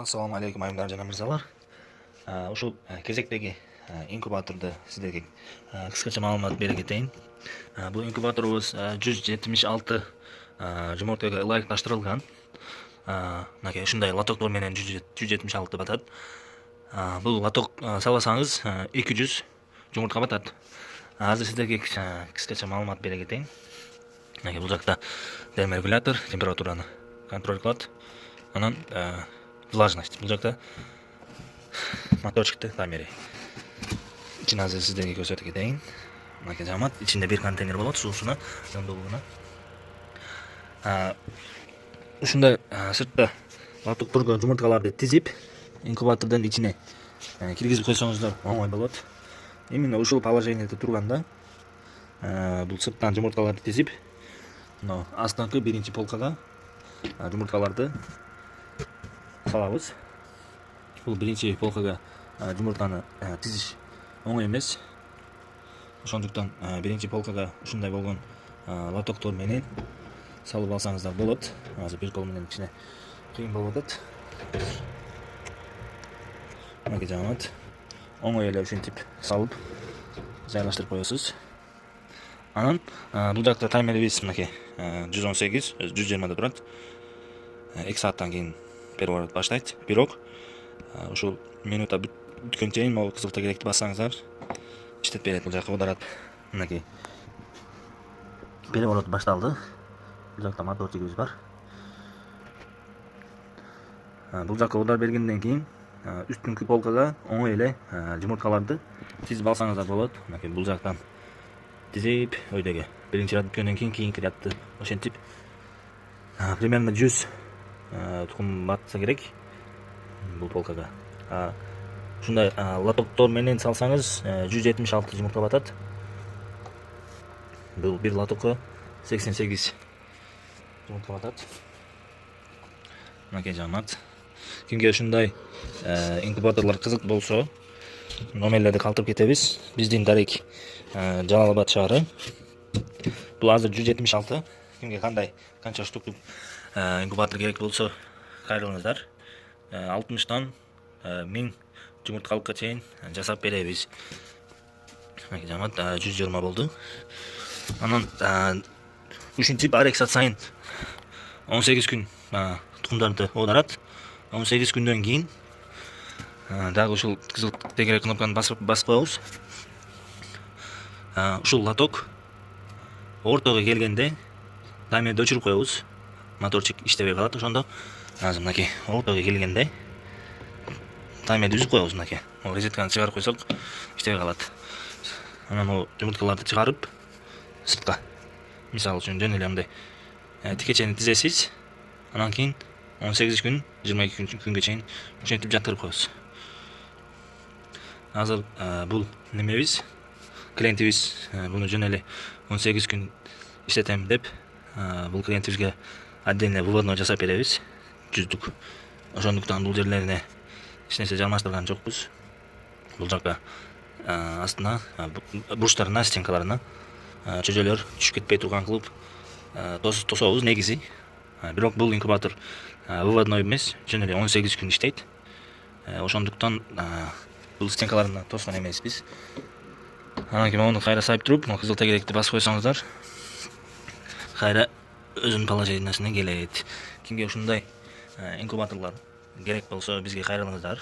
Assalamu alaykum ayımlar jana mırzalar. Uşul кезектеги инкубаторду сиздерге кыскача маалымат бере кетейин. Бул инкубаторубуз 176 жумуртага ылайыкташтырылган. Мынакей ушундай лотоктор менен 176 батат. Бул лоток саласаңыз 200 жумуртка батат. Азыр сиздерге кыскача маалымат бере кетейин. Бул жакта терморегулятор температураны контроль кылат. Анан влажность. Бул жакта моторчикти таймери. Ичин азыр сиздерге көрсөтүп кетейин. Мынакей жамат, ичинде бир контейнер болот, суусуна, жандуулугуна. Ушундай сыртта лотокторго жумурткаларды тизип, инкубатордун ичине киргизип койсоңуздар оңой болот. Именно ушул положениеде турганда бул сырттан жумурткаларды тизип, мына астыңкы биринчи полкага жумурткаларды салабыз. Бул биринчи полкага жумуртаны тизиш оңой эмес. Ошондуктан биринчи полкага ушундай болгон лотоктор менен салып алсаңыздар болот. Азыр бир кол менен кичине кыйын болуп атат. Мынакей жамат оңой эле ушинтип салып жайлаштырып коесуз. Анан бул жакта таймерибиз мынакей 118, 120да турат. 2 сааттан кийин переворот баштайт. Бирок ушул минута бүткөн чейин могу кызыл тегеректи бассаңыздар иштеп берет. Бул жака ударат. Мынакей переворот башталды. Бул жакта моторчигибиз бар. Бул жака удар бергенден кийин үстүнкү полкага оңой эле жумурткаларды тизип алсаңыздар болот. Мынакей бул жактан тизип өйдөгө биринчи ряд бүткөндөн кийин кийинки рядты ошентип примерно 100 тукум батса керек бул полкага. Ушундай лотоктор менен салсаңыз 176 жумуртка батат. Бул бир лотокко 88 жумуртка батат. Мынакей жамат. Кимге ушундай инкубаторлор кызык болсо, номерлерди калтырып кетебиз. Биздин Дарек Жалал Абад шаары. Бул азыр 176. Кимге канча штуктук инкубатор керек болсо кайрылыңыздар. 60тан 1000 жумурткалыкка чейин жасап беребиз. Мынакей жамат 120 болду. Анан ушинтип ар 2 саат сайын 18 күн тукумдарды оодарат. 18 күндөн кийин дагы ушул кызыл тегерек кнопканы басып коебуз. Ушул лоток ортого келгенде таймерди өчүрүп коебуз. Моторчик иштебей калат ошондо. Азыр мынакей ортого келгенде таймерди үзүп коебуз. Мынакей розетканы чыгарып койсок иштебей калат. Анан о жумурткаларды чыгарып сыртка, мисалы үчүн жөн эле мындай тикечени тизесиз. Анан кийин 18 күн, 22 күнгө чейин ошентип жатырып коебуз. Азыр бул немебиз, клиентибиз буну жөн эле 18 күн иштетем деп бул клиентибизге отдельно выводной жасап беребиз. 100-дук. Ошондуктан бул жерлерине эч нерсе жармаштырган жокпуз. Бул жака астына бурчтарына, стенкаларына чөжөлөр түшүп кетпей турган кылып тособуз негизи. Бирок бул инкубатор выводной эмес, жөн эле 18 күн иштейт. Ошондуктан бул стенкаларына тоскон эмеспиз. Анан кийин мону кайра сайып туруп, кызыл тегеректи басып койсоңуздар кайра өзүнүн положениясына келет. Кимге ушундай инкубаторлор керек болсо бизге кайрылыңыздар.